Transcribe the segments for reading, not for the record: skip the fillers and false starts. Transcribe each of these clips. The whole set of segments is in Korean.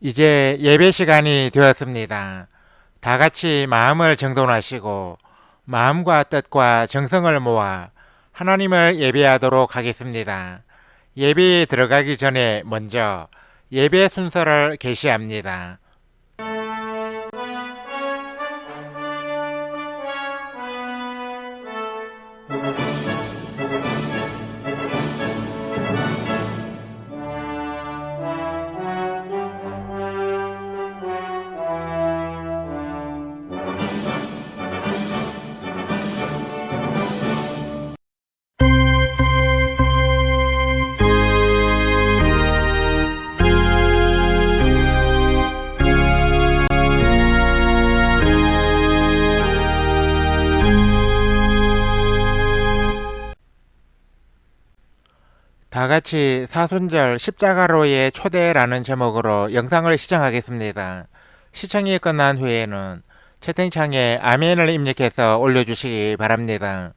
이제 예배 시간이 되었습니다. 다 같이 마음을 정돈하시고 마음과 뜻과 정성을 모아 하나님을 예배하도록 하겠습니다. 예배에 들어가기 전에 먼저 예배 순서를 게시합니다. 다 같이 사순절 십자가로의 초대라는 제목으로 영상을 시청하겠습니다. 시청이 끝난 후에는 채팅창에 아멘을 입력해서 올려주시기 바랍니다.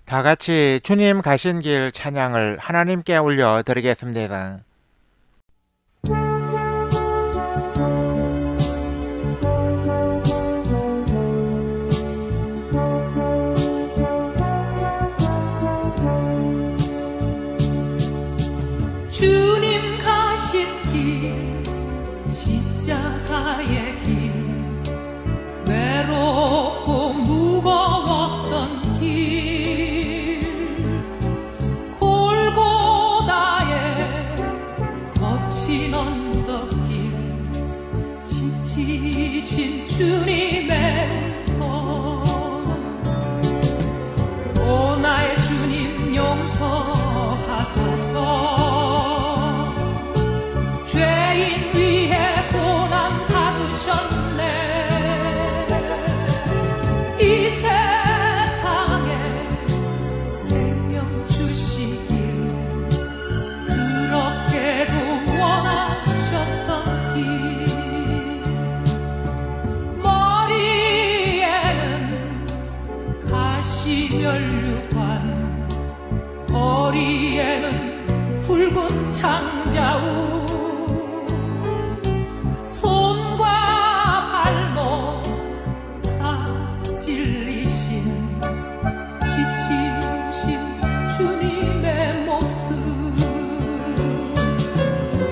다 같이 주님 가신 길 찬양을 하나님께 올려 드리겠습니다. 주님 가신 길 십자가의 길 외롭고 무거웠던 길 골고다의 거친 언덕길 지치신 주님의 손 오 나의 주님 용서하소서 죄인 위해 고난 받으셨네 이 세상에 생명 주시길 그렇게도 원하셨던 길 붉은 창자우 손과 발목 다 찔리신 지치신 주님의 모습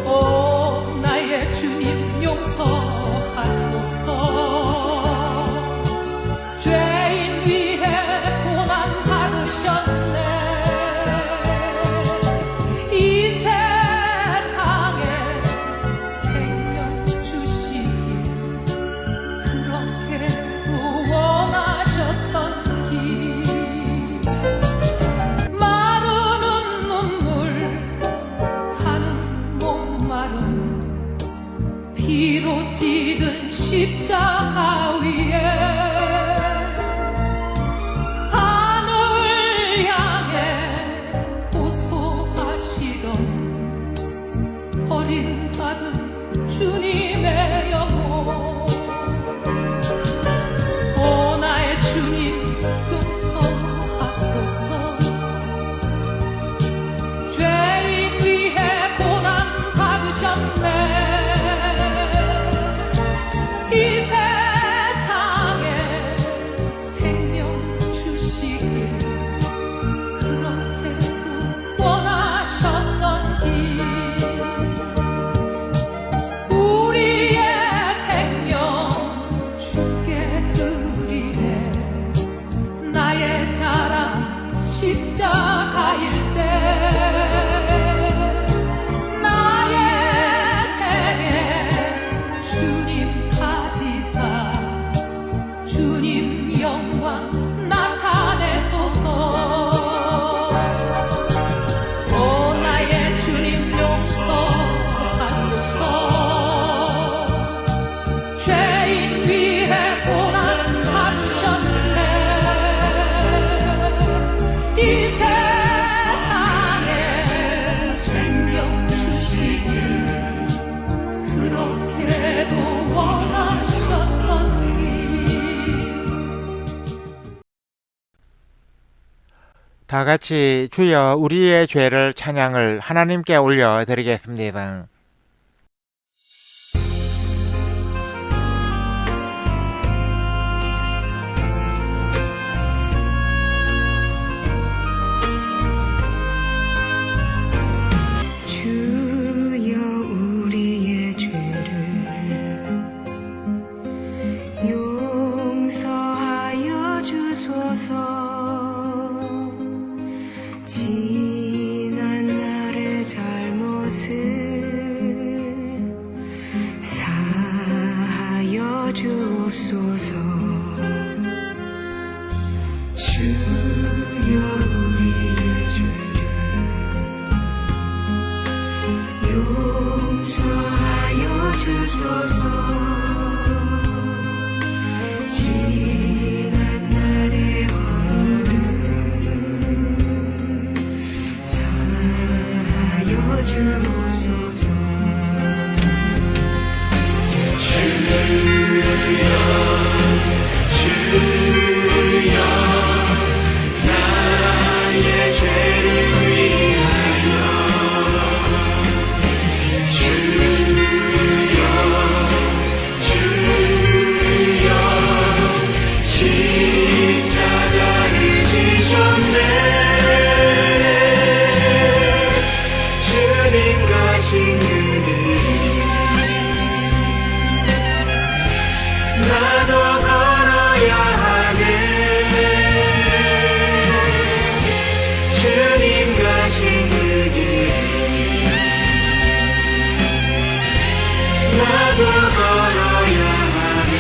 오 나의 주님 용서하소서 죄인 위해 고난 받으셨네 이 세상에 생명 주시길 그렇게도 원하셨던 길 마르는 눈물 타는 목마름 피로 찌든 십자가 위에 하늘 향해 호소하시던 버림받은 주님의 영혼 오 나의 주님 용서하소서 죄인 위해 고난 받으셨네 이 세상에 생명 주시길 그렇게도 원하셨던 길 우리의 생명 주께 드리네 나의 자랑 십자가일세 나의 생애 주님 가지사 주님 영광 나타내소서 오 나의 주님 용서하소서 죄인 위해 고난 받으셨네 이 세상에 생명 주시길 그렇게도 원하셨던 길 다 같이 주여 우리의 죄를 찬양을 하나님께 올려드리겠습니다. 주여 우리의 죄를 용서하여 주소서 지난 날의 잘못을 사하여 주옵소서 주여 우리의 죄를 용서하여 주소서 지난 날의 허물을 사하여 주옵소서 주여 나의 죄를 위하여 주여 십자가를 지셨네 주님 가신 그 길 나도 걸어야 하네 주님 가신 그 길 나도 걸어야 하네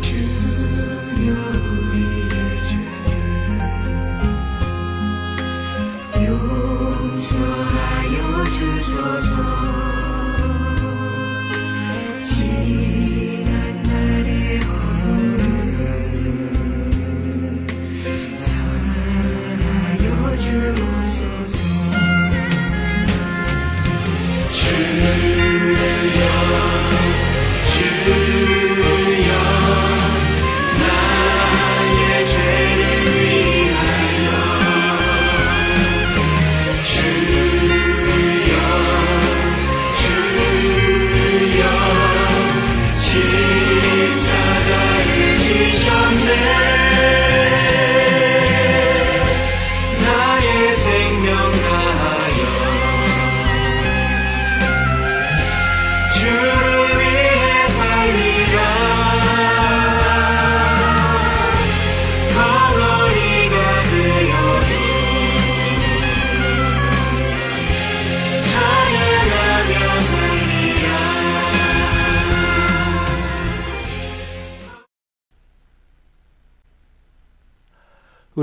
주여 우리의 죄를 용서하여 주소서 지난 날의 허물을 사하여 주옵소서 주여 나의 죄를 위하여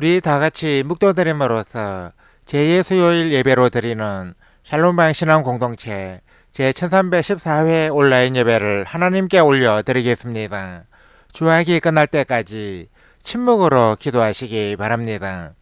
우리 다 같이 묵도드림으로써 제2 수요일 예배로 드리는 샬롬방 신앙 공동체 제1314회 온라인 예배를 하나님께 올려 드리겠습니다. 주학이 끝날 때까지 침묵으로 기도하시기 바랍니다.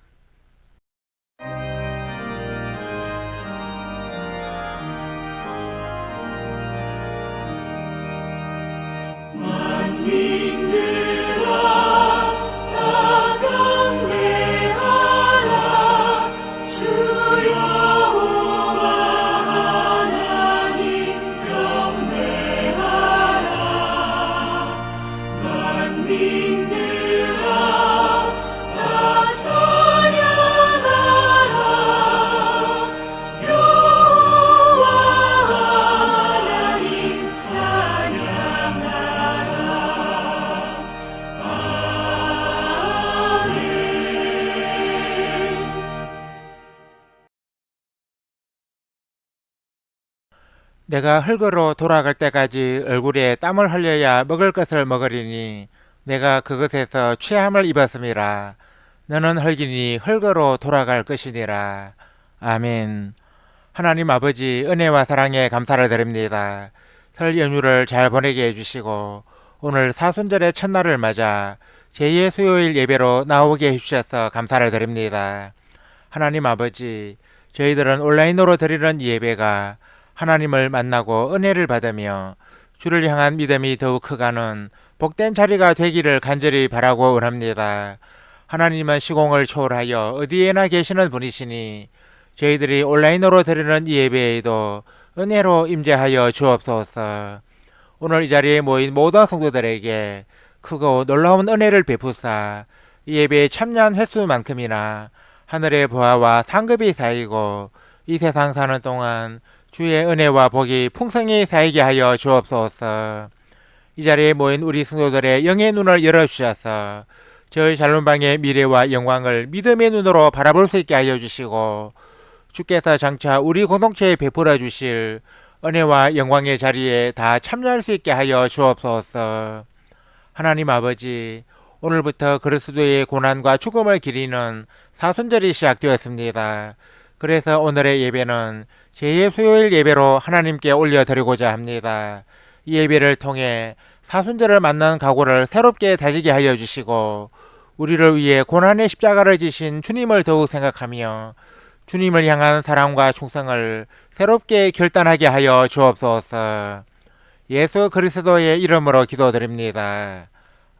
내가 흙으로 돌아갈 때까지 얼굴에 땀을 흘려야 먹을 것을 먹으리니 내가 그것에서 취함을 입었음이라. 너는 흙이니 흙으로 돌아갈 것이니라. 아멘. 하나님 아버지 은혜와 사랑에 감사를 드립니다. 설 연휴를 잘 보내게 해주시고 오늘 사순절의 첫날을 맞아 제2의 수요일 예배로 나오게 해주셔서 감사를 드립니다. 하나님 아버지, 저희들은 온라인으로 드리는 이 예배가 하나님을 만나고 은혜를 받으며 주를 향한 믿음이 더욱 커가는 복된 자리가 되기를 간절히 바라고 원합니다. 하나님은 시공을 초월하여 어디에나 계시는 분이시니 저희들이 온라인으로 드리는 이 예배에도 은혜로 임재하여 주옵소서. 오늘 이 자리에 모인 모든 성도들에게 크고 놀라운 은혜를 베푸사 이 예배에 참여한 횟수만큼이나 하늘의 보화와 상급이 쌓이고 이 세상 사는 동안 주의 은혜와 복이 풍성히 쌓이게 하여 주옵소서. 이 자리에 모인 우리 성도들의 영의 눈을 열어주셔서 저희 샬롬방의 미래와 영광을 믿음의 눈으로 바라볼 수 있게 하여 주시고 주께서 장차 우리 공동체에 베풀어 주실 은혜와 영광의 자리에 다 참여할 수 있게 하여 주옵소서. 하나님 아버지, 오늘부터 그리스도의 고난과 죽음을 기리는 사순절이 시작되었습니다. 그래서 오늘의 예배는 제2의 수요일 예배로 하나님께 올려드리고자 합니다. 이 예배를 통해 사순절을 맞는 각오를 새롭게 다지게 하여 주시고 우리를 위해 고난의 십자가를 지신 주님을 더욱 생각하며 주님을 향한 사랑과 충성을 새롭게 결단하게 하여 주옵소서. 예수 그리스도의 이름으로 기도드립니다.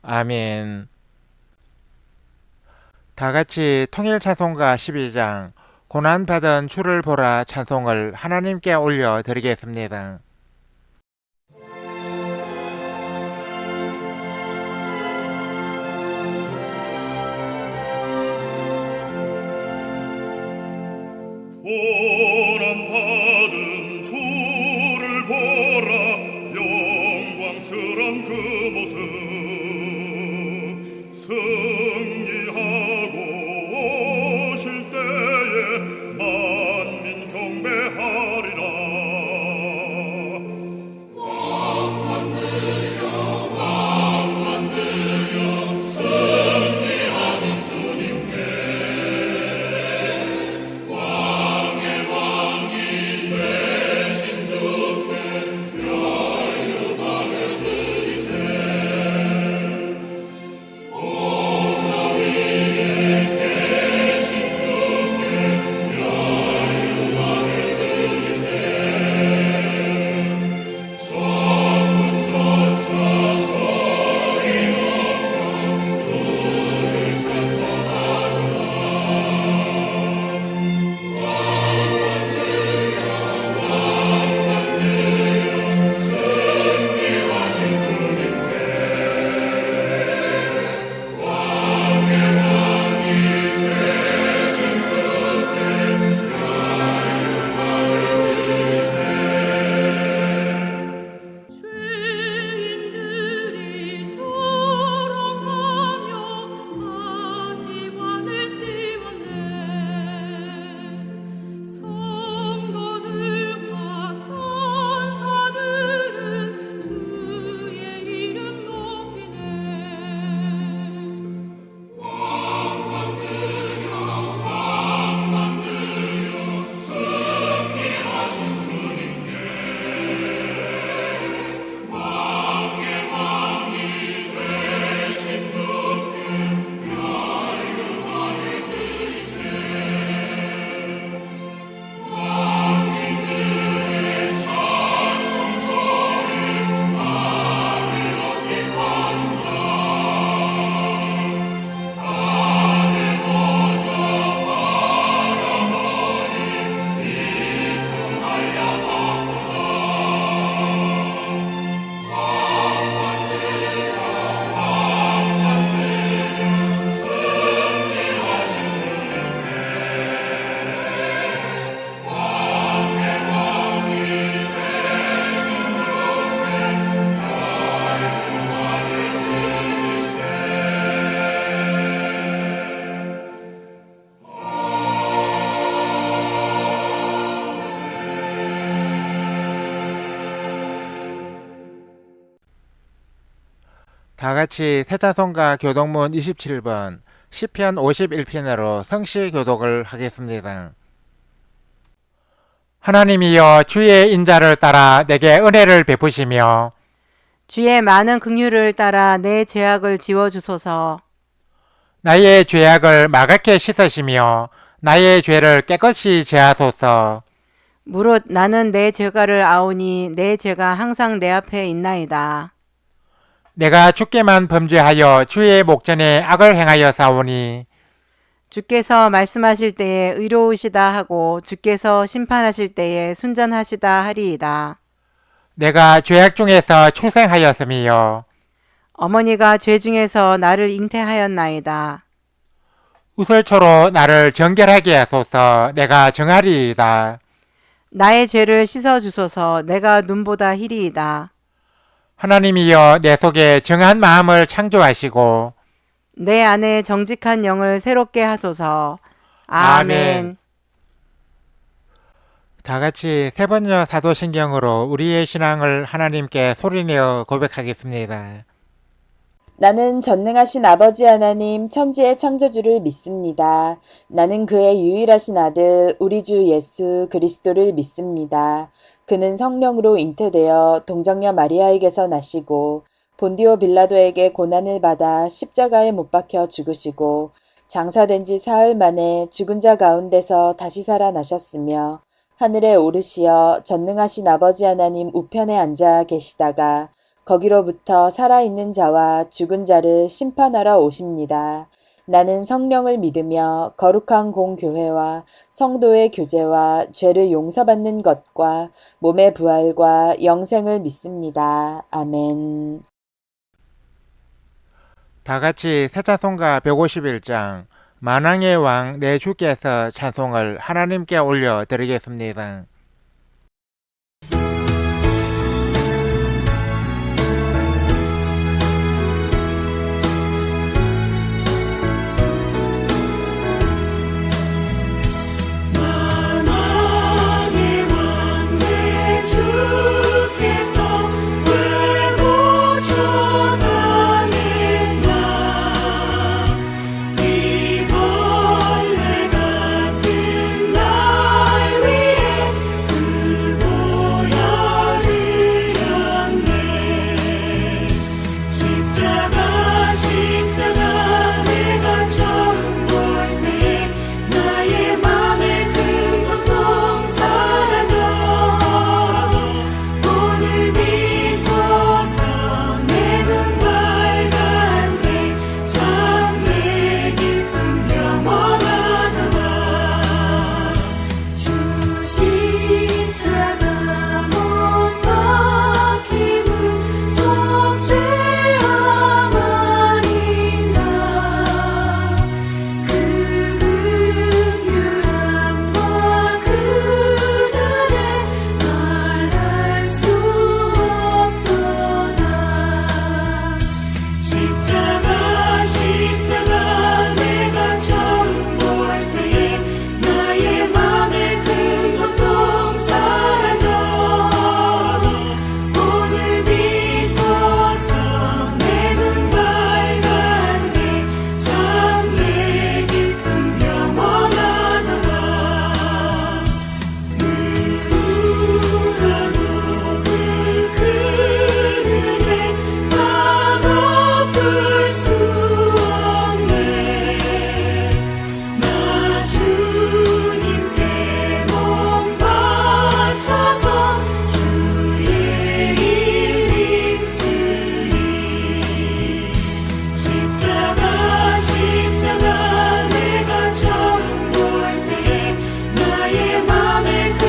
아멘. 다 같이 통일 찬송가 12장 고난받은 주를 보라 찬송을 하나님께 올려 드리겠습니다. 고난받은 주를 보라 영광스런 그 모습 승리하고 오실 때에 만민 경배하리라. 승리하신 주님께 왕의 다 같이 세자손가 교독문 27번 시편 51편으로 성시 교독을 하겠습니다. 하나님이여 주의 인자를 따라 내게 은혜를 베푸시며 주의 많은 긍휼을 따라 내 죄악을 지워 주소서. 나의 죄악을 말갛게 씻으시며 나의 죄를 깨끗이 제하소서. 무릇 나는 내 죄가를 아오니 내 죄가 항상 내 앞에 있나이다. 내가 주께만 범죄하여 주의 목전에 악을 행하여 사오니 주께서 말씀하실 때에 의로우시다 하고 주께서 심판하실 때에 순전하시다 하리이다. 내가 죄악 중에서 출생하였으며 어머니가 죄 중에서 나를 잉태하였나이다. 우슬초로 나를 정결하게 하소서. 내가 정하리이다. 나의 죄를 씻어 주소서. 내가 눈보다 희리이다. 하나님이여 내 속에 정한 마음을 창조하시고 내 안에 정직한 영을 새롭게 하소서. 아멘. 다 같이 세 번째 사도신경으로 우리의 신앙을 하나님께 소리내어 고백하겠습니다. 나는 전능하신 아버지 하나님 천지의 창조주를 믿습니다. 나는 그의 유일하신 아들 우리 주 예수 그리스도를 믿습니다. 그는 성령으로 잉태되어 동정녀 마리아에게서 나시고 본디오 빌라도에게 고난을 받아 십자가에 못 박혀 죽으시고 장사된 지 사흘 만에 죽은 자 가운데서 다시 살아나셨으며 하늘에 오르시어 전능하신 아버지 하나님 우편에 앉아 계시다가 거기로부터 살아있는 자와 죽은 자를 심판하러 오십니다. 나는 성령을 믿으며 거룩한 공교회와 성도의 교제와 죄를 용서받는 것과 몸의 부활과 영생을 믿습니다. 아멘. 다 같이 세자손가 151장 만왕의 왕 내 주께서 찬송을 하나님께 올려 드리겠습니다. 만왕의 왕 내 주께서 왜 고쳐다닌가 이 벌레 같은 날 위해 그 보혈을 흘렸네 십자가 내가 처음 볼 때에 나의 맘에 큰 고통 사라져 오늘 믿고서 내 눈 밝았네 참 내 기쁨 영원하도다 주 십자가 못 박힘은 속죄함 아닌가 그 긍휼함과 그날에 말할 수 없도다 십자가 내가 처음 볼 때에 나의 맘에 큰 고통 사라져 오늘 믿고서 내 눈 밝았네 참 내 기쁨 영원하도다 누구라도 그 그늘에 한없을 수 없네 나 주님께 몸 바쳐서 주의 일 힘쓰리 십자가 내가 처음 볼 때에 나의 맘에 큰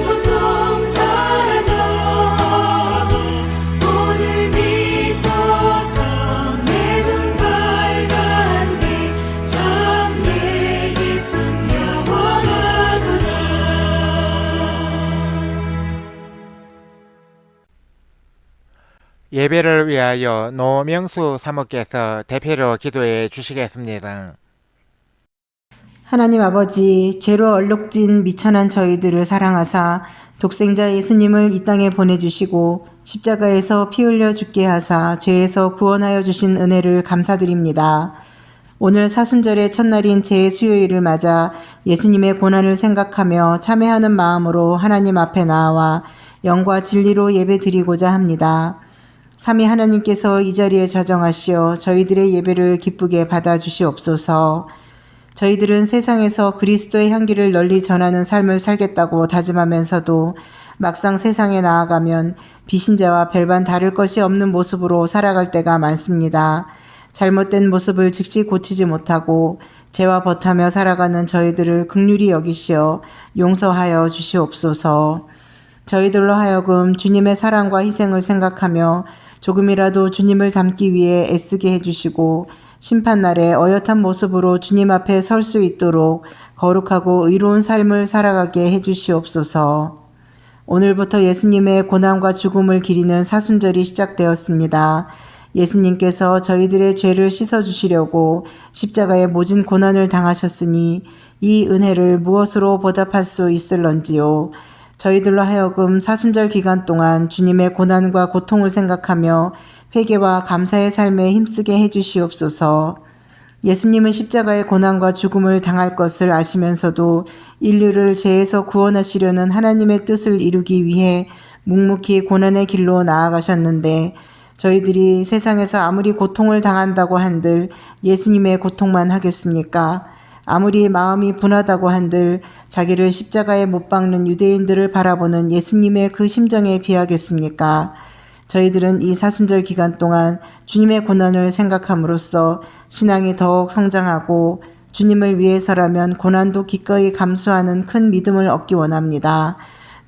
고통 사라져 오늘 믿고서 내 눈 밝았네 참 내 기쁨 영원하도다 예배를 위하여 노명수 사모께서 대표로 기도해 주시겠습니다. 하나님 아버지, 죄로 얼룩진 미천한 저희들을 사랑하사 독생자 예수님을 이 땅에 보내주시고 십자가에서 피 흘려 죽게 하사 죄에서 구원하여 주신 은혜를 감사드립니다. 오늘 사순절의 첫날인 제 수요일을 맞아 예수님의 고난을 생각하며 참회하는 마음으로 하나님 앞에 나와 영과 진리로 예배드리고자 합니다. 삼위 하나님께서 이 자리에 좌정하시어 저희들의 예배를 기쁘게 받아주시옵소서. 저희들은 세상에서 그리스도의 향기를 널리 전하는 삶을 살겠다고 다짐하면서도 막상 세상에 나아가면 비신자와 별반 다를 것이 없는 모습으로 살아갈 때가 많습니다. 잘못된 모습을 즉시 고치지 못하고 죄와 버타며 살아가는 저희들을 긍휼히 여기시어 용서하여 주시옵소서. 저희들로 하여금 주님의 사랑과 희생을 생각하며 조금이라도 주님을 닮기 위해 애쓰게 해주시고 심판날에 어엿한 모습으로 주님 앞에 설 수 있도록 거룩하고 의로운 삶을 살아가게 해주시옵소서. 오늘부터 예수님의 고난과 죽음을 기리는 사순절이 시작되었습니다. 예수님께서 저희들의 죄를 씻어주시려고 십자가에 모진 고난을 당하셨으니 이 은혜를 무엇으로 보답할 수 있을런지요. 저희들로 하여금 사순절 기간 동안 주님의 고난과 고통을 생각하며 회개와 감사의 삶에 힘쓰게 해주시옵소서. 예수님은 십자가의 고난과 죽음을 당할 것을 아시면서도 인류를 죄에서 구원하시려는 하나님의 뜻을 이루기 위해 묵묵히 고난의 길로 나아가셨는데 저희들이 세상에서 아무리 고통을 당한다고 한들 예수님의 고통만 하겠습니까? 아무리 마음이 분하다고 한들 자기를 십자가에 못 박는 유대인들을 바라보는 예수님의 그 심정에 비하겠습니까? 저희들은 이 사순절 기간 동안 주님의 고난을 생각함으로써 신앙이 더욱 성장하고 주님을 위해서라면 고난도 기꺼이 감수하는 큰 믿음을 얻기 원합니다.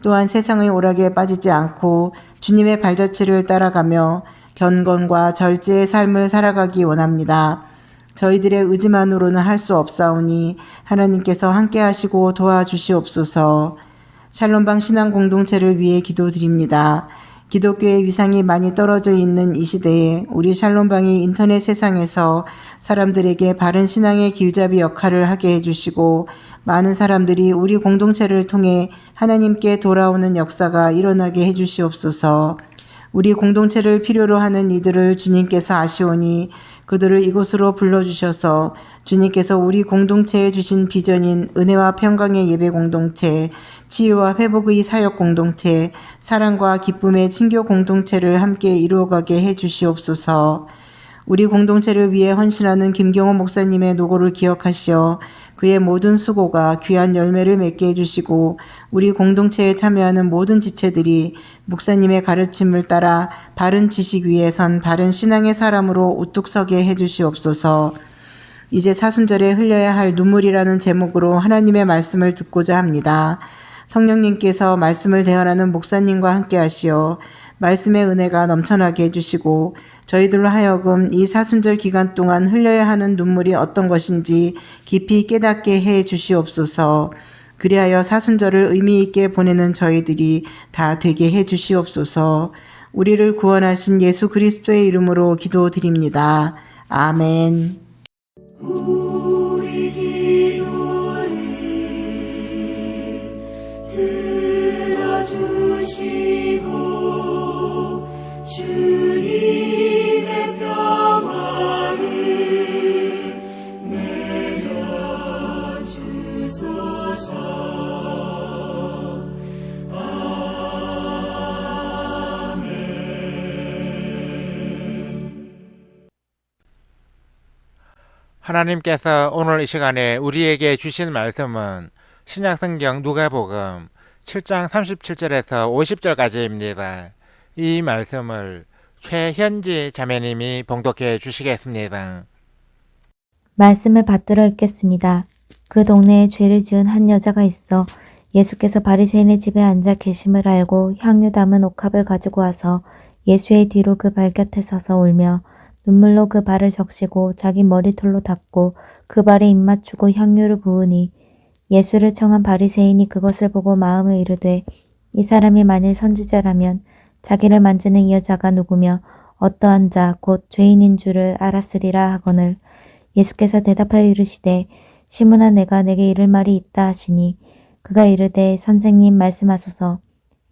또한 세상의 오락에 빠지지 않고 주님의 발자취를 따라가며 견건과 절제의 삶을 살아가기 원합니다. 저희들의 의지만으로는 할 수 없사오니 하나님께서 함께 하시고 도와주시옵소서. 샬롬방 신앙 공동체를 위해 기도드립니다. 기독교의 위상이 많이 떨어져 있는 이 시대에 우리 샬롬방이 인터넷 세상에서 사람들에게 바른 신앙의 길잡이 역할을 하게 해주시고 많은 사람들이 우리 공동체를 통해 하나님께 돌아오는 역사가 일어나게 해주시옵소서. 우리 공동체를 필요로 하는 이들을 주님께서 아시오니 그들을 이곳으로 불러주셔서 주님께서 우리 공동체에 주신 비전인 은혜와 평강의 예배 공동체, 치유와 회복의 사역 공동체, 사랑과 기쁨의 친교 공동체를 함께 이루어가게 해주시옵소서. 우리 공동체를 위해 헌신하는 김경호 목사님의 노고를 기억하시어 그의 모든 수고가 귀한 열매를 맺게 해주시고 우리 공동체에 참여하는 모든 지체들이 목사님의 가르침을 따라 바른 지식 위에 선 바른 신앙의 사람으로 우뚝 서게 해주시옵소서. 이제 사순절에 흘려야 할 눈물이라는 제목으로 하나님의 말씀을 듣고자 합니다. 성령님께서 말씀을 대언하는 목사님과 함께 하시어 말씀의 은혜가 넘쳐나게 해주시고 저희들로 하여금 이 사순절 기간 동안 흘려야 하는 눈물이 어떤 것인지 깊이 깨닫게 해 주시옵소서. 그리하여 사순절을 의미 있게 보내는 저희들이 다 되게 해 주시옵소서. 우리를 구원하신 예수 그리스도의 이름으로 기도드립니다. 아멘. 우리 기도를 들어주시고 주님의 평화를 내려주소서. 하나님께서 오늘 이 시간에 우리에게 주신 말씀은 신약성경 누가복음 7장 37절에서 50절까지입니다. 이 말씀을 최현지 자매님이 봉독해 주시겠습니다. 말씀을 받들어 읽겠습니다. 그 동네에 죄를 지은 한 여자가 있어 예수께서 바리새인의 집에 앉아 계심을 알고 향유 담은 옥합을 가지고 와서 예수의 뒤로 그 발곁에 서서 울며 눈물로 그 발을 적시고 자기 머리털로 닦고 그 발에 입 맞추고 향유를 부으니 예수를 청한 바리새인이 그것을 보고 마음에 이르되 이 사람이 만일 선지자라면 자기를 만지는 이 여자가 누구며 어떠한 자 곧 죄인인 줄을 알았으리라 하거늘 예수께서 대답하여 이르시되 시몬아 내가 내게 이를 말이 있다 하시니 그가 이르되 선생님 말씀하소서.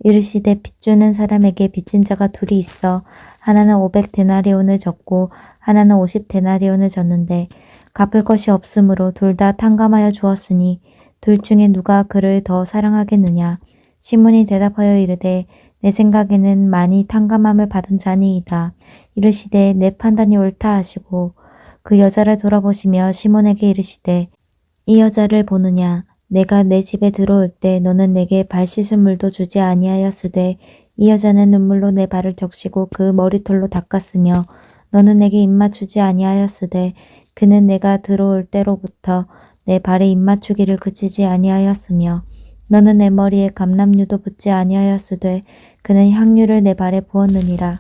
이르시되 빚주는 사람에게 빚진 자가 둘이 있어 하나는 500데나리온을 졌고 하나는 50데나리온을 졌는데 갚을 것이 없으므로 둘 다 탕감하여 주었으니 둘 중에 누가 그를 더 사랑하겠느냐. 시몬이 대답하여 이르되 내 생각에는 많이 탕감함을 받은 자니이다. 이르시되 내 판단이 옳다 하시고 그 여자를 돌아보시며 시몬에게 이르시되 이 여자를 보느냐. 내가 내 집에 들어올 때 너는 내게 발 씻을 물도 주지 아니하였으되 이 여자는 눈물로 내 발을 적시고 그 머리털로 닦았으며 너는 내게 입맞추지 아니하였으되 그는 내가 들어올 때로부터 내 발에 입맞추기를 그치지 아니하였으며 너는 내 머리에 감람류도 붓지 아니하였으되 그는 향유를 내 발에 부었느니라.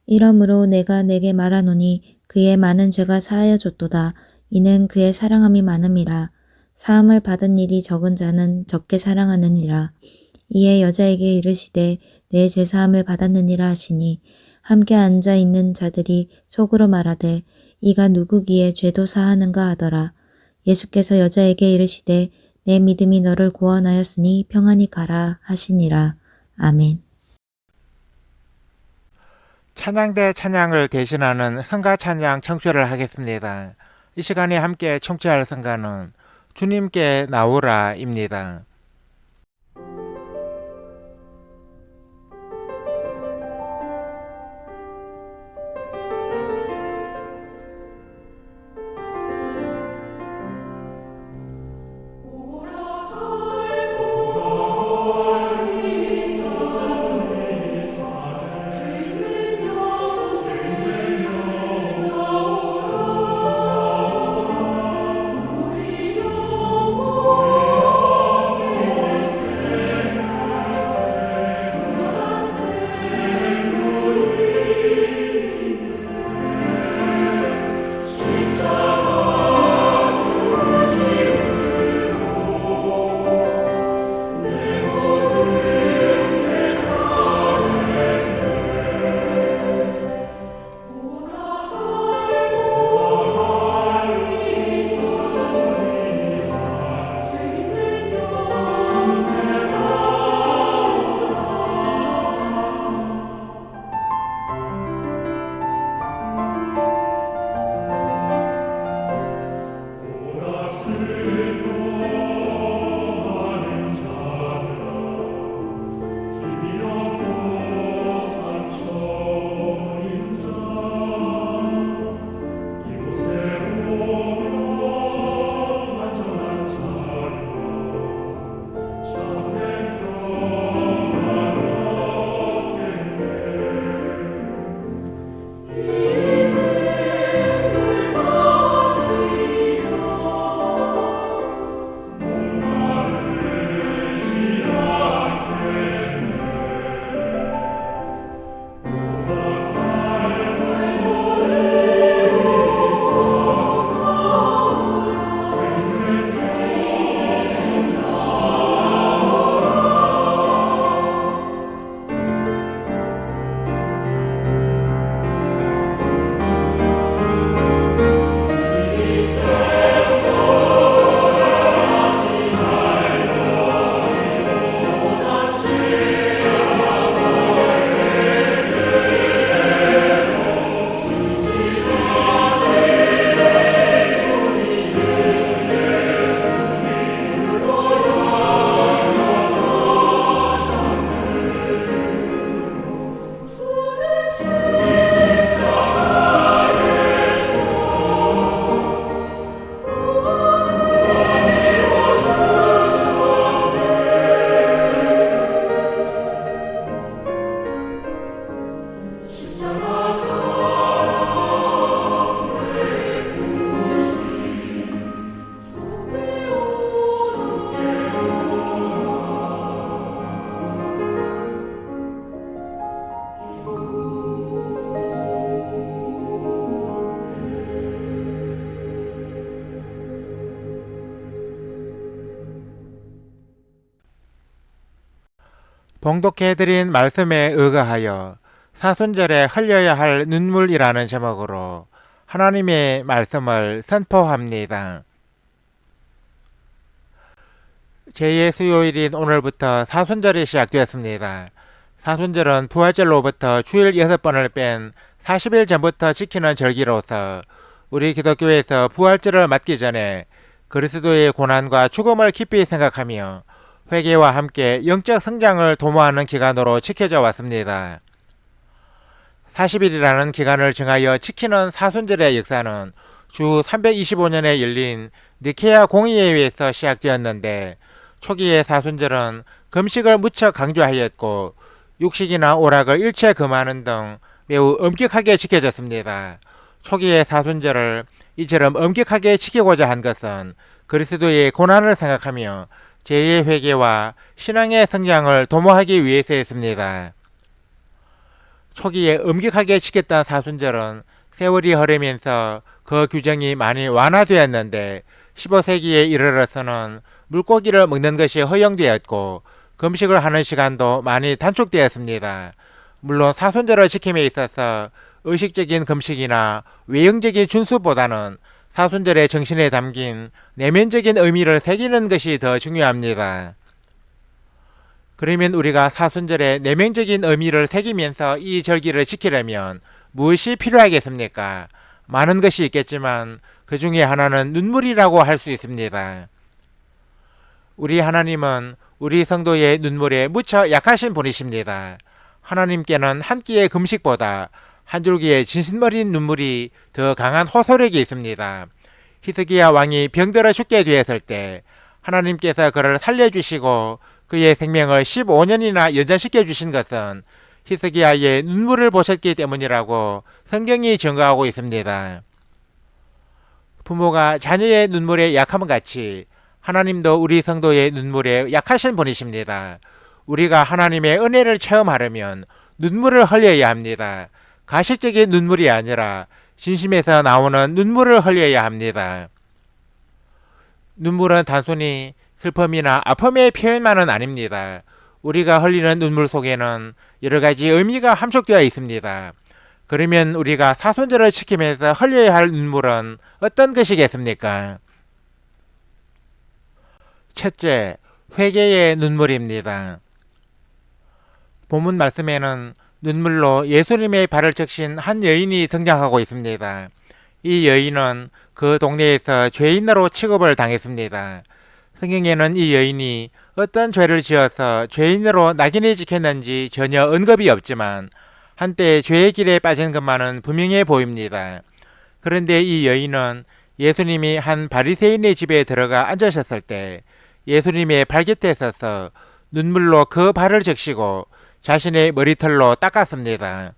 이러므로 내가 내게 말하노니 그의 많은 죄가 사하여 줬도다. 이는 그의 사랑함이 많음이라. 사함을 받은 일이 적은 자는 적게 사랑하느니라. 이에 여자에게 이르시되 내 죄사함을 받았느니라 하시니 함께 앉아 있는 자들이 속으로 말하되 이가 누구기에 죄도 사하는가 하더라. 예수께서 여자에게 이르시되 내 믿음이 너를 구원하였으니 평안히 가라 하시니라. 아멘. 찬양대 찬양을 대신하는 성가 찬양 청취를 하겠습니다. 이 시간에 함께 청취할 성가는 주님께 나오라입니다. 봉독해드린 말씀에 의거하여 사순절에 흘려야 할 눈물이라는 제목으로 하나님의 말씀을 선포합니다. 제2의 수요일인 오늘부터 사순절이 시작되었습니다. 사순절은 부활절로부터 주일 6번을 뺀 40일 전부터 지키는 절기로서 우리 기독교에서 부활절을 맞기 전에 그리스도의 고난과 죽음을 깊이 생각하며 회개와 함께 영적 성장을 도모하는 기간으로 지켜져 왔습니다. 40일이라는 기간을 정하여 지키는 사순절의 역사는 주 325년에 열린 니케아 공의회에서 시작되었는데 초기의 사순절은 금식을 무척 강조하였고 육식이나 오락을 일체 금하는 등 매우 엄격하게 지켜졌습니다. 초기의 사순절을 이처럼 엄격하게 지키고자 한 것은 그리스도의 고난을 생각하며 제2의 회개와 신앙의 성장을 도모하기 위해서였습니다. 초기에 엄격하게 지켰던 사순절은 세월이 흐르면서 그 규정이 많이 완화되었는데 15세기에 이르러서는 물고기를 먹는 것이 허용되었고 금식을 하는 시간도 많이 단축되었습니다. 물론 사순절을 지킴에 있어서 의식적인 금식이나 외형적인 준수보다는 사순절의 정신에 담긴 내면적인 의미를 새기는 것이 더 중요합니다. 그러면 우리가 사순절의 내면적인 의미를 새기면서 이 절기를 지키려면 무엇이 필요하겠습니까? 많은 것이 있겠지만 그 중에 하나는 눈물이라고 할 수 있습니다. 우리 하나님은 우리 성도의 눈물에 무척 약하신 분이십니다. 하나님께는 한 끼의 금식보다 한 줄기의 진심어린 눈물이 더 강한 호소력이 있습니다. 히스기야 왕이 병들어 죽게 되었을 때 하나님께서 그를 살려주시고 그의 생명을 15년이나 연장시켜 주신 것은 히스기야의 눈물을 보셨기 때문이라고 성경이 증거하고 있습니다. 부모가 자녀의 눈물에 약함 같이 하나님도 우리 성도의 눈물에 약하신 분이십니다. 우리가 하나님의 은혜를 체험하려면 눈물을 흘려야 합니다. 가식적인 눈물이 아니라 진심에서 나오는 눈물을 흘려야 합니다. 눈물은 단순히 슬픔이나 아픔의 표현만은 아닙니다. 우리가 흘리는 눈물 속에는 여러 가지 의미가 함축되어 있습니다. 그러면 우리가 사순절을 지키면서 흘려야 할 눈물은 어떤 것이겠습니까? 첫째, 회개의 눈물입니다. 본문 말씀에는 눈물로 예수님의 발을 적신 한 여인이 등장하고 있습니다. 이 여인은 그 동네에서 죄인으로 취급을 당했습니다. 성경에는 이 여인이 어떤 죄를 지어서 죄인으로 낙인이 찍혔는지 전혀 언급이 없지만 한때 죄의 길에 빠진 것만은 분명해 보입니다. 그런데 이 여인은 예수님이 한 바리새인의 집에 들어가 앉으셨을 때 예수님의 발 곁에 서서 눈물로 그 발을 적시고 자신의 머리털로 닦았습니다.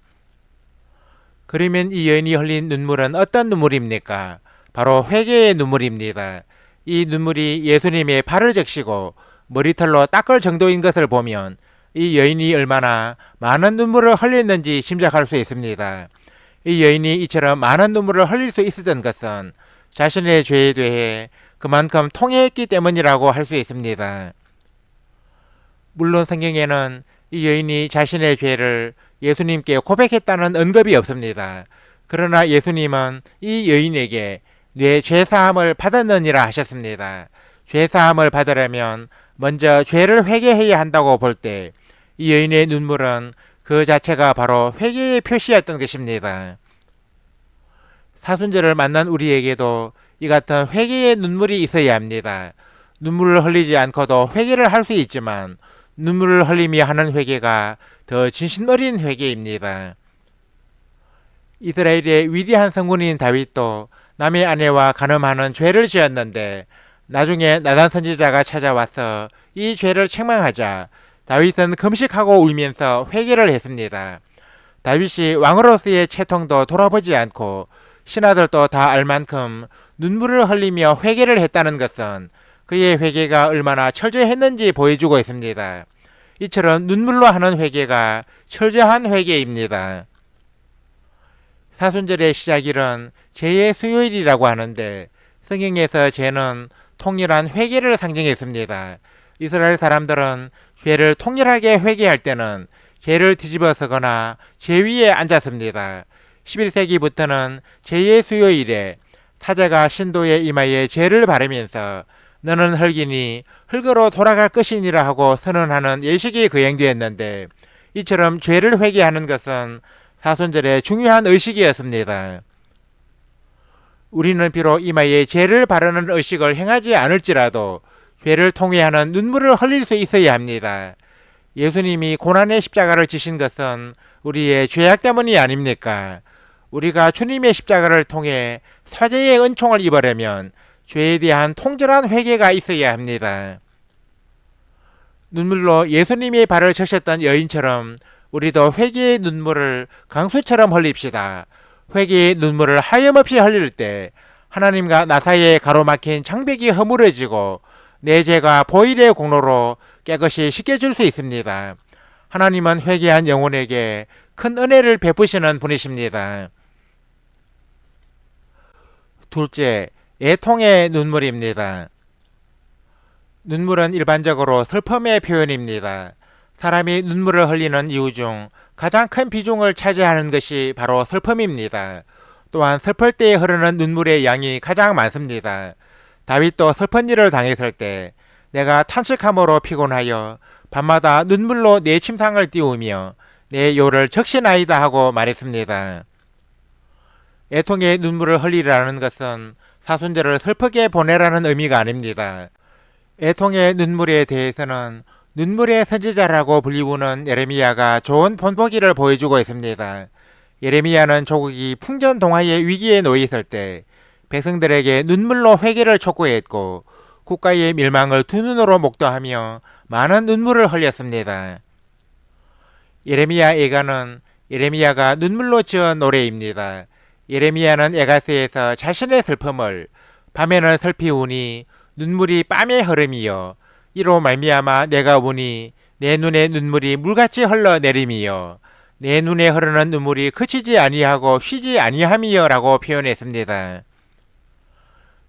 그러면 이 여인이 흘린 눈물은 어떤 눈물입니까? 바로 회개의 눈물입니다. 이 눈물이 예수님의 발을 적시고 머리털로 닦을 정도인 것을 보면 이 여인이 얼마나 많은 눈물을 흘렸는지 짐작할 수 있습니다. 이 여인이 이처럼 많은 눈물을 흘릴 수 있었던 것은 자신의 죄에 대해 그만큼 통회했기 때문이라고 할 수 있습니다. 물론 성경에는 이 여인이 자신의 죄를 예수님께 고백했다는 언급이 없습니다. 그러나 예수님은 이 여인에게 내 죄사함을 받았느니라 하셨습니다. 죄사함을 받으려면 먼저 죄를 회개해야 한다고 볼 때 이 여인의 눈물은 그 자체가 바로 회개의 표시였던 것입니다. 사순절을 만난 우리에게도 이 같은 회개의 눈물이 있어야 합니다. 눈물을 흘리지 않고도 회개를 할 수 있지만 눈물을 흘리며 하는 회개가 더 진심 어린 회개입니다. 이스라엘의 위대한 성군인 다윗도 남의 아내와 간음하는 죄를 지었는데 나중에 나단 선지자가 찾아와서 이 죄를 책망하자 다윗은 금식하고 울면서 회개를 했습니다. 다윗이 왕으로서의 채통도 돌아보지 않고 신하들도 다 알 만큼 눈물을 흘리며 회개를 했다는 것은 그의 회개가 얼마나 철저했는지 보여주고 있습니다. 이처럼 눈물로 하는 회개가 철저한 회개입니다. 사순절의 시작일은 죄의 수요일이라고 하는데 성경에서 죄는 통일한 회개를 상징했습니다. 이스라엘 사람들은 죄를 통일하게 회개할 때는 죄를 뒤집어서거나 죄 위에 앉았습니다. 11세기부터는 죄의 수요일에 사자가 신도의 이마에 죄를 바르면서 너는 흙이니 흙으로 돌아갈 것이니라 하고 선언하는 예식이 거행되었는데, 이처럼 죄를 회개하는 것은 사순절의 중요한 의식이었습니다. 우리는 비록 이마에 죄를 바르는 의식을 행하지 않을지라도 죄를 통회하는 눈물을 흘릴 수 있어야 합니다. 예수님이 고난의 십자가를 지신 것은 우리의 죄악 때문이 아닙니까? 우리가 주님의 십자가를 통해 사죄의 은총을 입으려면 죄에 대한 통절한 회개가 있어야 합니다. 눈물로 예수님의 발을 적셨던 여인처럼 우리도 회개의 눈물을 강수처럼 흘립시다. 회개의 눈물을 하염없이 흘릴 때 하나님과 나 사이에 가로막힌 장벽이 허물어지고 내 죄가 보일의 공로로 깨끗이 씻겨질 수 있습니다. 하나님은 회개한 영혼에게 큰 은혜를 베푸시는 분이십니다. 둘째, 애통의 눈물입니다. 눈물은 일반적으로 슬픔의 표현입니다. 사람이 눈물을 흘리는 이유 중 가장 큰 비중을 차지하는 것이 바로 슬픔입니다. 또한 슬플 때 흐르는 눈물의 양이 가장 많습니다. 다윗도 슬픈 일을 당했을 때 내가 탄식함으로 피곤하여 밤마다 눈물로 내 침상을 띄우며 내 요를 적시나이다 하고 말했습니다. 애통의 눈물을 흘리라는 것은 사순절을 슬프게 보내라는 의미가 아닙니다. 애통의 눈물에 대해서는 눈물의 선지자라고 불리우는 예레미야가 좋은 본보기를 보여주고 있습니다. 예레미야는 조국이 풍전동화의 위기에 놓여 있을 때 백성들에게 눈물로 회개를 촉구했고 국가의 멸망을 두 눈으로 목도하며 많은 눈물을 흘렸습니다. 예레미야 애가는 예레미야가 눈물로 지은 노래입니다. 예레미야는 애가스에서 자신의 슬픔을 밤에는 슬피 우니 눈물이 밤에 흐름이여 이로 말미암아 내가 우니 내 눈에 눈물이 물같이 흘러내림이여 내 눈에 흐르는 눈물이 그치지 아니하고 쉬지 아니함이여 라고 표현했습니다.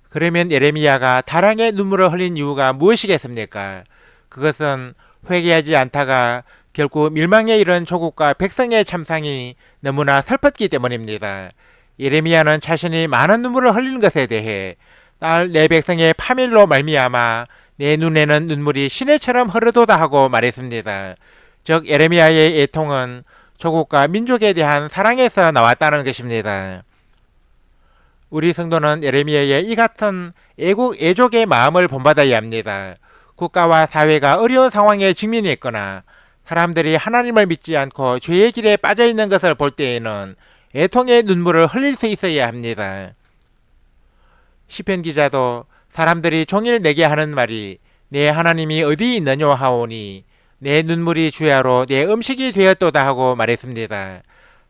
그러면 예레미야가 다랑의 눈물을 흘린 이유가 무엇이겠습니까? 그것은 회개하지 않다가 결국 멸망에 이른 조국과 백성의 참상이 너무나 슬펐기 때문입니다. 예레미야는 자신이 많은 눈물을 흘린 것에 대해 딸 내 백성의 파멸로 말미암아 내 눈에는 눈물이 시내처럼 흐르도다 하고 말했습니다. 즉 예레미야의 애통은 조국과 민족에 대한 사랑에서 나왔다는 것입니다. 우리 성도는 예레미야의 이 같은 애국 애족의 마음을 본받아야 합니다. 국가와 사회가 어려운 상황에 직면했거나 사람들이 하나님을 믿지 않고 죄의 길에 빠져 있는 것을 볼 때에는 애통의 눈물을 흘릴 수 있어야 합니다. 시편 기자도 사람들이 종일 내게 하는 말이 내 하나님이 어디 있느냐 하오니 내 눈물이 주야로 내 음식이 되었도다 하고 말했습니다.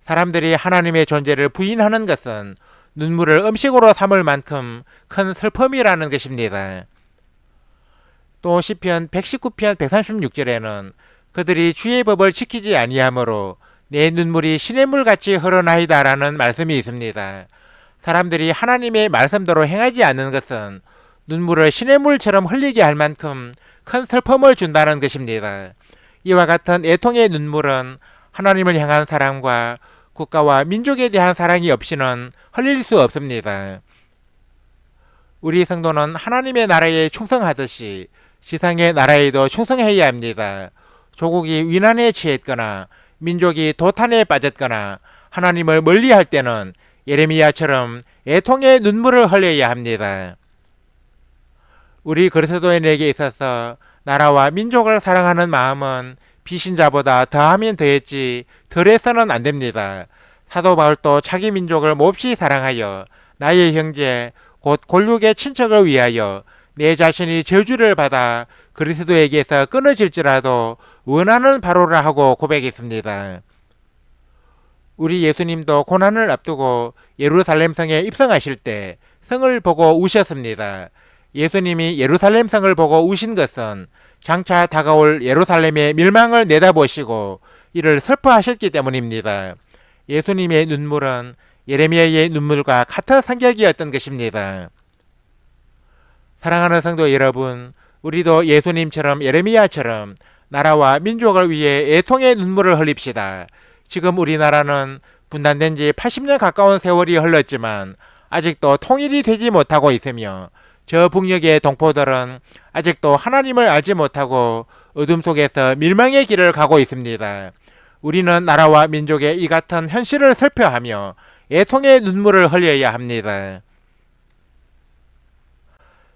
사람들이 하나님의 존재를 부인하는 것은 눈물을 음식으로 삼을 만큼 큰 슬픔이라는 것입니다. 또 시편 119편 136절에는 그들이 주의 법을 지키지 아니하므로 내 눈물이 시냇물같이 흘러나이다 라는 말씀이 있습니다. 사람들이 하나님의 말씀대로 행하지 않는 것은 눈물을 시냇물처럼 흘리게 할 만큼 큰 슬픔을 준다는 것입니다. 이와 같은 애통의 눈물은 하나님을 향한 사랑과 국가와 민족에 대한 사랑이 없이는 흘릴 수 없습니다. 우리 성도는 하나님의 나라에 충성하듯이 지상의 나라에도 충성해야 합니다. 조국이 위난에 처했거나 민족이 도탄에 빠졌거나 하나님을 멀리할 때는 예레미야처럼 애통의 눈물을 흘려야 합니다. 우리 그리스도인에게 있어서 나라와 민족을 사랑하는 마음은 비신자보다 더하면 더했지 덜해서는 안 됩니다. 사도 바울도 자기 민족을 몹시 사랑하여 나의 형제 곧 골육의 친척을 위하여 내 자신이 저주를 받아 그리스도에게서 끊어질지라도 원하는 바로라 하고 고백했습니다. 우리 예수님도 고난을 앞두고 예루살렘 성에 입성하실 때 성을 보고 우셨습니다. 예수님이 예루살렘 성을 보고 우신 것은 장차 다가올 예루살렘의 멸망을 내다보시고 이를 슬퍼하셨기 때문입니다. 예수님의 눈물은 예레미야의 눈물과 같은 성격이었던 것입니다. 사랑하는 성도 여러분, 우리도 예수님처럼 예레미야처럼 나라와 민족을 위해 애통의 눈물을 흘립시다. 지금 우리나라는 분단된 지 80년 가까운 세월이 흘렀지만 아직도 통일이 되지 못하고 있으며 저 북녘의 동포들은 아직도 하나님을 알지 못하고 어둠 속에서 밀망의 길을 가고 있습니다. 우리는 나라와 민족의 이 같은 현실을 살펴하며 애통의 눈물을 흘려야 합니다.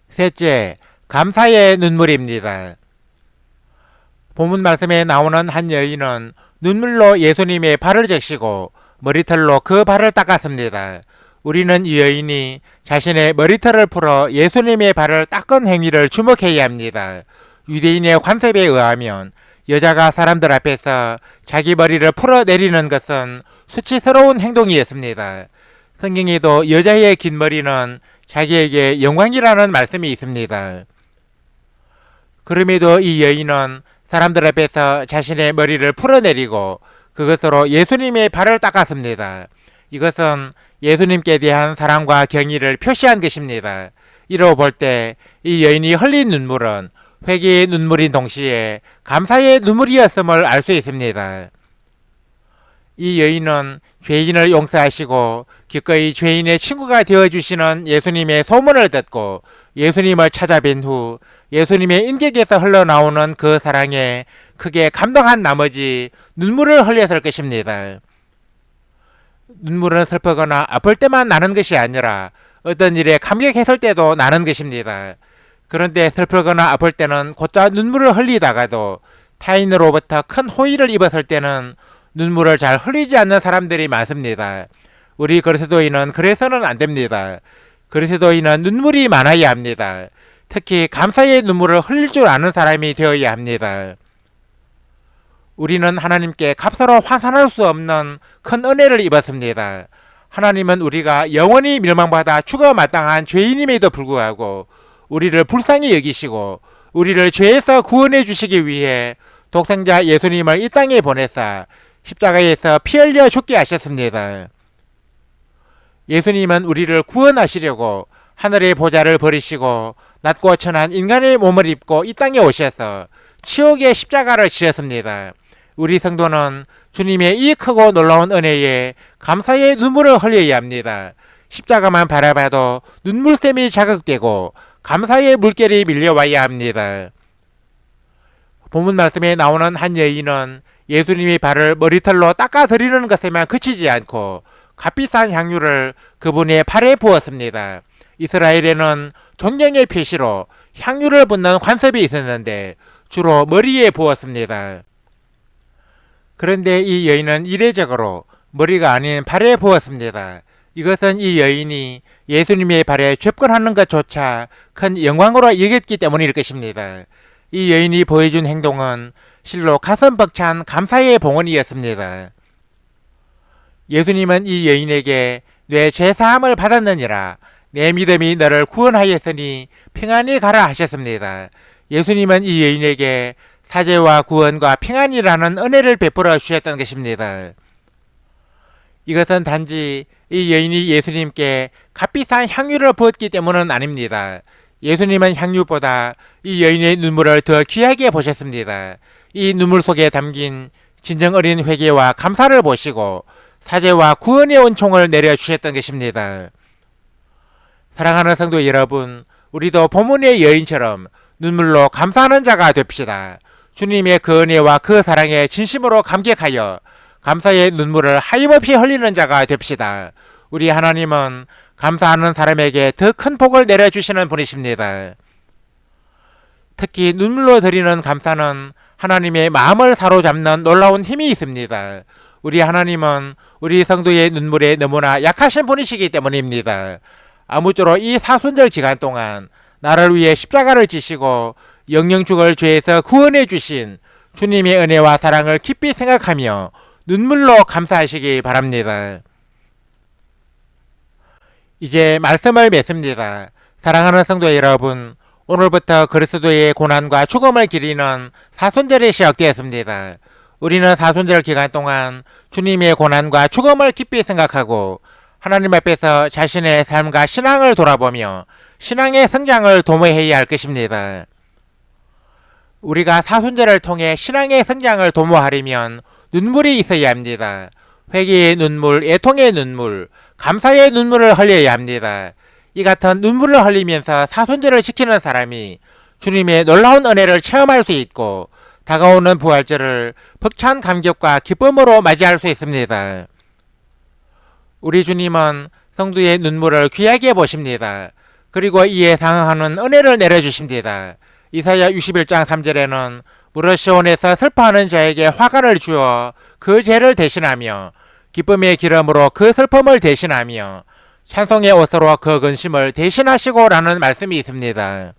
셋째, 감사의 눈물입니다. 본문 말씀에 나오는 한 여인은 눈물로 예수님의 발을 적시고 머리털로 그 발을 닦았습니다. 우리는 이 여인이 자신의 머리털을 풀어 예수님의 발을 닦은 행위를 주목해야 합니다. 유대인의 관습에 의하면 여자가 사람들 앞에서 자기 머리를 풀어내리는 것은 수치스러운 행동이었습니다. 성경에도 여자의 긴 머리는 자기에게 영광이라는 말씀이 있습니다. 그럼에도 이 여인은 사람들 앞에서 자신의 머리를 풀어내리고 그것으로 예수님의 발을 닦았습니다. 이것은 예수님께 대한 사랑과 경의를 표시한 것입니다. 이로 볼 때 이 여인이 흘린 눈물은 회개의 눈물인 동시에 감사의 눈물이었음을 알 수 있습니다. 이 여인은 죄인을 용서하시고 기꺼이 죄인의 친구가 되어주시는 예수님의 소문을 듣고 예수님을 찾아뵌 후 예수님의 인격에서 흘러나오는 그 사랑에 크게 감동한 나머지 눈물을 흘렸을 것입니다. 눈물은 슬프거나 아플 때만 나는 것이 아니라 어떤 일에 감격했을 때도 나는 것입니다. 그런데 슬프거나 아플 때는 곧잘 눈물을 흘리다가도 타인으로부터 큰 호의를 입었을 때는 눈물을 잘 흘리지 않는 사람들이 많습니다. 우리 그리스도인은 그래서는 안 됩니다. 그리스도인은 눈물이 많아야 합니다. 특히 감사의 눈물을 흘릴 줄 아는 사람이 되어야 합니다. 우리는 하나님께 값으로 환산할 수 없는 큰 은혜를 입었습니다. 하나님은 우리가 영원히 멸망받아 죽어 마땅한 죄인임에도 불구하고 우리를 불쌍히 여기시고 우리를 죄에서 구원해 주시기 위해 독생자 예수님을 이 땅에 보내사 십자가에서 피 흘려 죽게 하셨습니다. 예수님은 우리를 구원하시려고 하늘의 보좌를 버리시고 낮고 천한 인간의 몸을 입고 이 땅에 오셔서 치욕의 십자가를 지었습니다. 우리 성도는 주님의 이 크고 놀라운 은혜에 감사의 눈물을 흘려야 합니다. 십자가만 바라봐도 눈물샘이 자극되고 감사의 물결이 밀려와야 합니다. 본문 말씀에 나오는 한 여인은 예수님의 발을 머리털로 닦아드리는 것에만 그치지 않고 값비싼 향유를 그분의 발에 부었습니다. 이스라엘에는 존경의 표시로 향유를 붓는 관습이 있었는데 주로 머리에 부었습니다. 그런데 이 여인은 이례적으로 머리가 아닌 발에 부었습니다. 이것은 이 여인이 예수님의 발에 접근하는 것조차 큰 영광으로 여겼기 때문일 것입니다. 이 여인이 보여준 행동은 실로 가슴 벅찬 감사의 봉헌이었습니다. 예수님은 이 여인에게 내 죄사함을 받았느니라 내 믿음이 너를 구원하였으니 평안히 가라 하셨습니다. 예수님은 이 여인에게 사죄와 구원과 평안이라는 은혜를 베풀어 주셨던 것입니다. 이것은 단지 이 여인이 예수님께 값비싼 향유를 부었기 때문은 아닙니다. 예수님은 향유보다 이 여인의 눈물을 더 귀하게 보셨습니다. 이 눈물 속에 담긴 진정 어린 회개와 감사를 보시고 사죄와 구원의 은총을 내려주셨던 것입니다. 사랑하는 성도 여러분, 우리도 본문의 여인처럼 눈물로 감사하는 자가 됩시다. 주님의 그 은혜와 그 사랑에 진심으로 감격하여 감사의 눈물을 하염없이 흘리는 자가 됩시다. 우리 하나님은 감사하는 사람에게 더 큰 복을 내려주시는 분이십니다. 특히 눈물로 드리는 감사는 하나님의 마음을 사로잡는 놀라운 힘이 있습니다. 우리 하나님은 우리 성도의 눈물에 너무나 약하신 분이시기 때문입니다. 아무쪼록 이 사순절 기간 동안 나를 위해 십자가를 지시고 영영 죽을 죄에서 구원해 주신 주님의 은혜와 사랑을 깊이 생각하며 눈물로 감사하시기 바랍니다. 이제 말씀을 맺습니다. 사랑하는 성도 여러분, 오늘부터 그리스도의 고난과 죽음을 기리는 사순절이 시작되었습니다. 우리는 사순절 기간 동안 주님의 고난과 죽음을 깊이 생각하고 하나님 앞에서 자신의 삶과 신앙을 돌아보며 신앙의 성장을 도모해야 할 것입니다. 우리가 사순절을 통해 신앙의 성장을 도모하려면 눈물이 있어야 합니다. 회개의 눈물, 애통의 눈물, 감사의 눈물을 흘려야 합니다. 이 같은 눈물을 흘리면서 사순절을 지키는 사람이 주님의 놀라운 은혜를 체험할 수 있고 다가오는 부활절을 벅찬 감격과 기쁨으로 맞이할 수 있습니다. 우리 주님은 성도의 눈물을 귀하게 보십니다. 그리고 이에 상응하는 은혜를 내려주십니다. 이사야 61장 3절에는 무릇 시온에서 슬퍼하는 자에게 화관을 주어 그 죄를 대신하며 기쁨의 기름으로 그 슬픔을 대신하며 찬송의 옷으로 그 근심을 대신하시고 라는 말씀이 있습니다.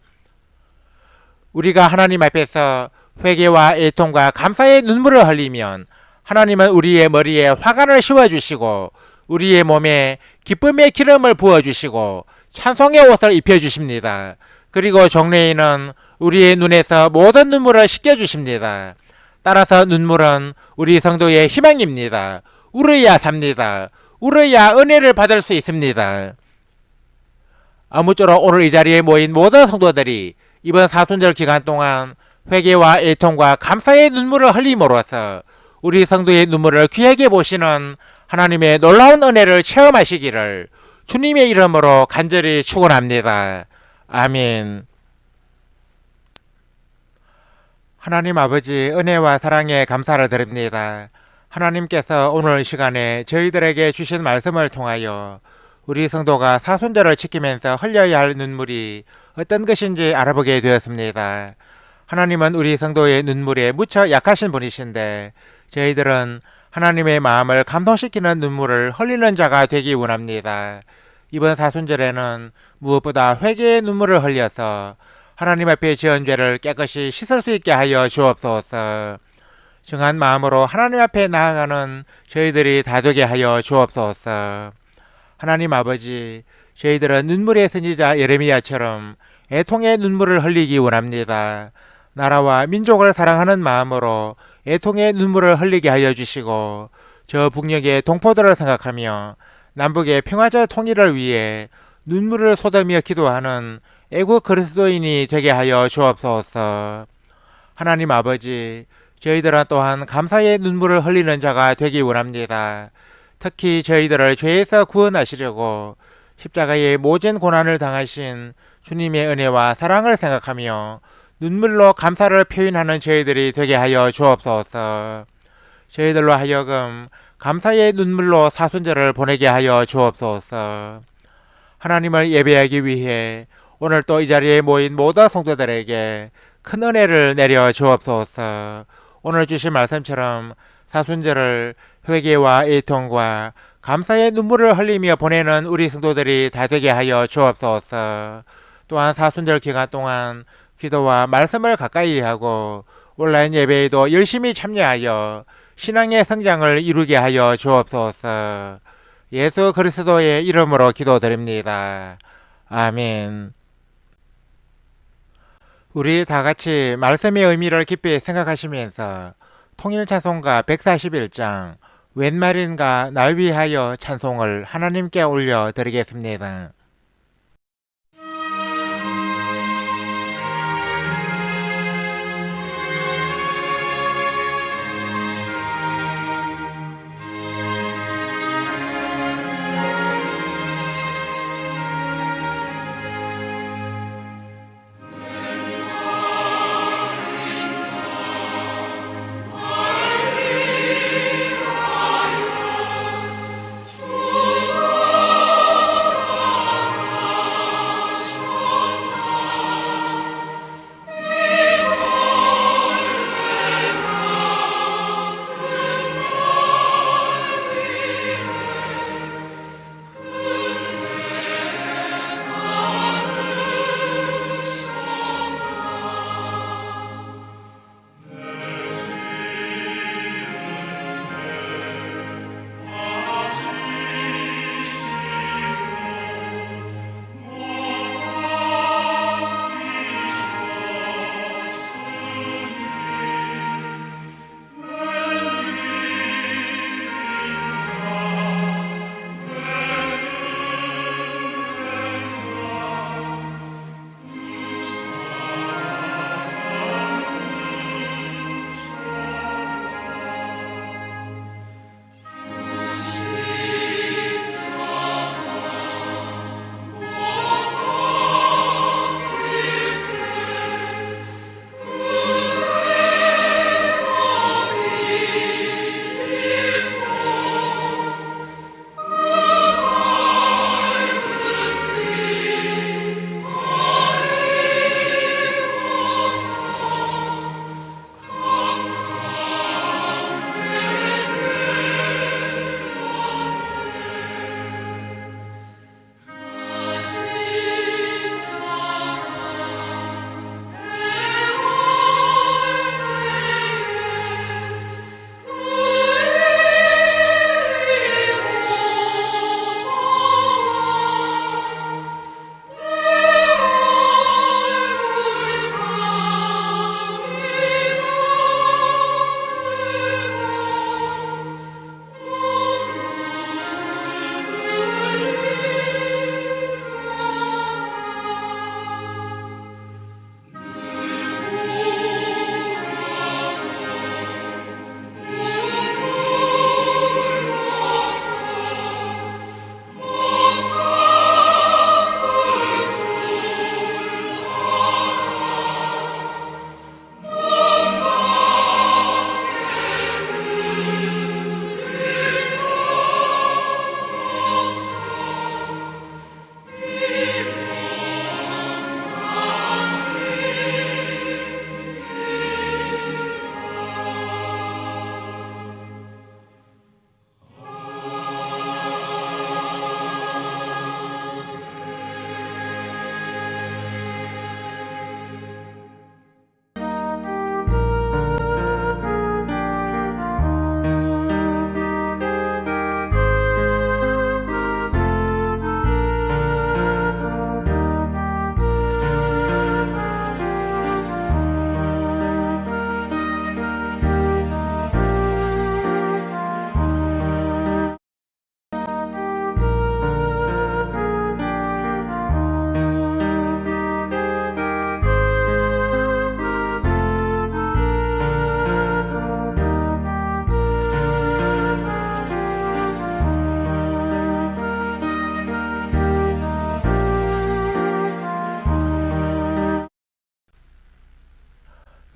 우리가 하나님 앞에서 회개와 애통과 감사의 눈물을 흘리면 하나님은 우리의 머리에 화관을 씌워주시고 우리의 몸에 기쁨의 기름을 부어주시고 찬송의 옷을 입혀주십니다. 그리고 종래에는 우리의 눈에서 모든 눈물을 씻겨주십니다. 따라서 눈물은 우리 성도의 희망입니다. 울어야 삽니다. 울어야 은혜를 받을 수 있습니다. 아무쪼록 오늘 이 자리에 모인 모든 성도들이 이번 사순절 기간 동안 회개와 애통과 감사의 눈물을 흘림으로써 우리 성도의 눈물을 귀하게 보시는 하나님의 놀라운 은혜를 체험하시기를 주님의 이름으로 간절히 축원합니다. 아멘. 하나님 아버지 은혜와 사랑에 감사를 드립니다. 하나님께서 오늘 시간에 저희들에게 주신 말씀을 통하여 우리 성도가 사순절을 지키면서 흘려야 할 눈물이 어떤 것인지 알아보게 되었습니다. 하나님은 우리 성도의 눈물에 무척 약하신 분이신데 저희들은 하나님의 마음을 감동시키는 눈물을 흘리는 자가 되기 원합니다. 이번 사순절에는 무엇보다 회개의 눈물을 흘려서 하나님 앞에 지은 죄를 깨끗이 씻을 수 있게 하여 주옵소서. 정한 마음으로 하나님 앞에 나아가는 저희들이 다 되게 하여 주옵소서. 하나님 아버지, 저희들은 눈물의 선지자 예레미야처럼 애통의 눈물을 흘리기 원합니다. 나라와 민족을 사랑하는 마음으로 애통의 눈물을 흘리게 하여 주시고 저 북녘의 동포들을 생각하며 남북의 평화적 통일을 위해 눈물을 쏟으며 기도하는 애국 그리스도인이 되게 하여 주옵소서. 하나님 아버지, 저희들은 또한 감사의 눈물을 흘리는 자가 되기 원합니다. 특히 저희들을 죄에서 구원하시려고 십자가의 모진 고난을 당하신 주님의 은혜와 사랑을 생각하며 눈물로 감사를 표현하는 저희들이 되게 하여 주옵소서. 저희들로 하여금 감사의 눈물로 사순절을 보내게 하여 주옵소서. 하나님을 예배하기 위해 오늘 또 이 자리에 모인 모든 성도들에게 큰 은혜를 내려 주옵소서. 오늘 주신 말씀처럼 사순절을 회개와 애통과 감사의 눈물을 흘리며 보내는 우리 성도들이 다 되게 하여 주옵소서. 또한 사순절 기간 동안 기도와 말씀을 가까이 하고 온라인 예배에도 열심히 참여하여 신앙의 성장을 이루게 하여 주옵소서. 예수 그리스도의 이름으로 기도드립니다. 아멘. 우리 다 같이 말씀의 의미를 깊이 생각하시면서 통일찬송가 141장 웬 말인가 날 위하여 찬송을 하나님께 올려드리겠습니다.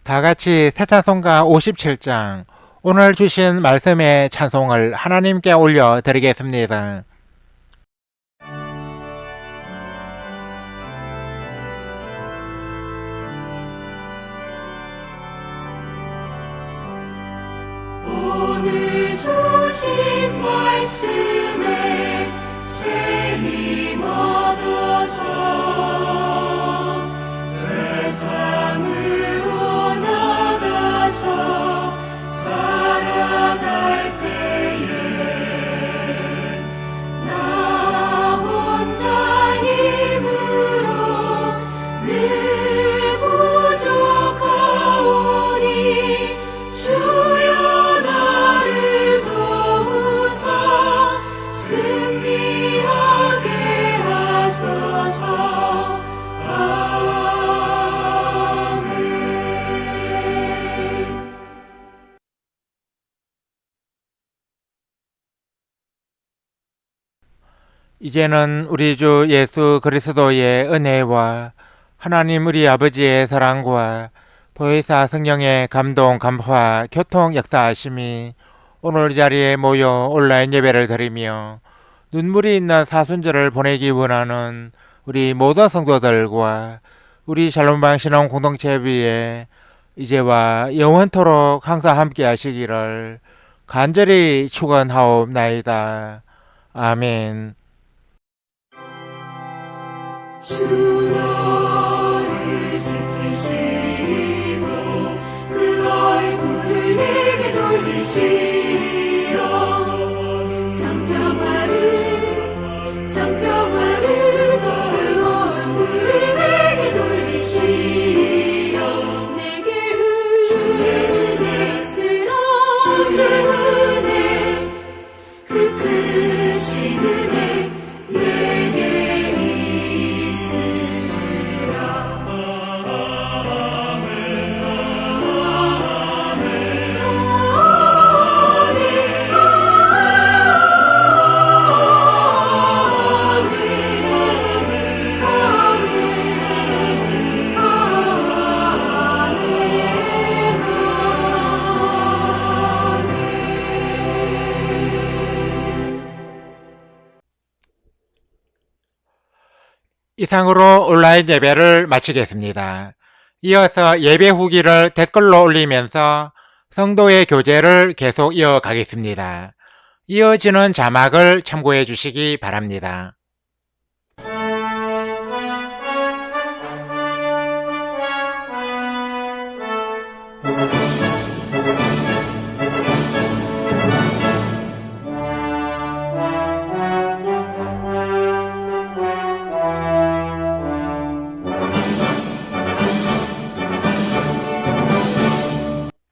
다 같이 새 찬송가 57장 오늘 주신 말씀의 찬송을 하나님께 올려 드리겠습니다. 오늘 주신 말씀에 새 힘 얻어서 세상으로 나가서 살아갈 때에 나 혼자 힘으로 늘 부족하오니 주여 나를 도우사 승리하게 하소서. 아멘. 이제는 우리 주 예수 그리스도의 은혜와 하나님 우리 아버지의 사랑과 보혜사 성령의 감동, 감화, 교통 역사하심이 오늘 이 자리에 모여 온라인 예배를 드리며 눈물이 있는 사순절을 보내기 원하는 우리 모든 성도들과 우리 샬롬방 신앙 공동체 위에 이제와 영원토록 항상 함께 하시기를 간절히 축원하옵나이다. 아멘. 주 너를 지키시고 그 얼굴을 내게 돌리시어 장평화를 그 얼굴을 내게 돌리시어 내게 주의 은혜 있으라. 주의 은혜 그 크신 은혜 내게 있으라. 이상으로 온라인 예배를 마치겠습니다. 이어서 예배 후기를 댓글로 올리면서 성도의 교제를 계속 이어가겠습니다. 이어지는 자막을 참고해 주시기 바랍니다.